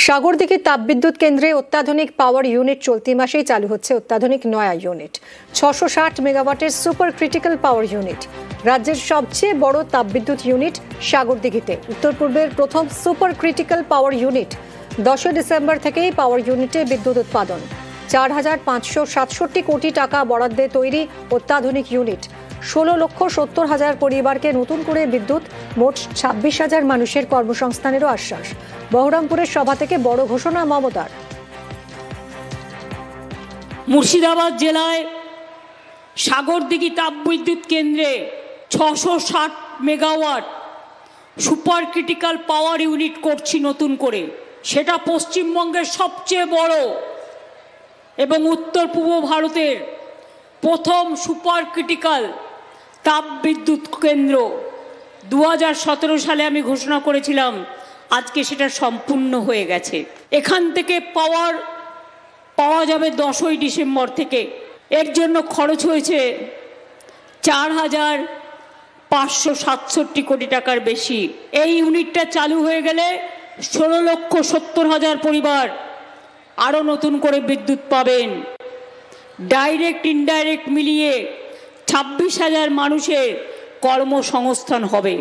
সাগরদিঘি তাপবিদ্যুৎ কেন্দ্রে অত্যাধুনিক পাওয়ার ইউনিট চলতি মাসেই চালু হচ্ছে অত্যাধুনিক নয়া ইউনিট 660 মেগাওয়াটের সুপার ক্রিটিক্যাল পাওয়ার ইউনিট। রাজ্যের সবচেয়ে বড় তাপবিদ্যুৎ ইউনিট সাগরদিঘিতে উত্তর পূর্বের প্রথম super critical power unit. 10 December থেকেই পাওয়ার ইউনিটে বিদ্যুৎ উৎপাদন। 4,567 কোটি টাকা বরাদ্দে তৈরি অত্যাধুনিক ইউনিট। 16,70,000 পরিবারকে নতুন করে বিদ্যুৎ, মোট 26,000 মানুষের কর্মসংস্থানেরও আশ্বাস। বহরমপুরের সভা থেকে বড় ঘোষণা মমতার। মুর্শিদাবাদ জেলায় সাগরদিঘি তাপবিদ্যুৎ কেন্দ্রে 660 megawatt super critical power unit করছি নতুন করে। সেটা পশ্চিমবঙ্গের সবচেয়ে বড় এবং উত্তর পূর্ব ভারতের প্রথম সুপার ক্রিটিক্যাল তাপবিদ্যুৎ কেন্দ্র। 2017 সালে আমি ঘোষণা করেছিলাম, আজকে সেটা সম্পূর্ণ হয়ে গেছে। এখান থেকে পাওয়া যাবে 10ই ডিসেম্বর থেকে। এর জন্য খরচ হয়েছে 4,567 কোটি টাকার বেশি। এই ইউনিটটা চালু হয়ে গেলে 16,70,000 পরিবার আরও নতুন করে বিদ্যুৎ পাবেন। ডাইরেক্ট ইনডাইরেক্ট মিলিয়ে 26,000 মানুষের কর্মসংস্থান হবে।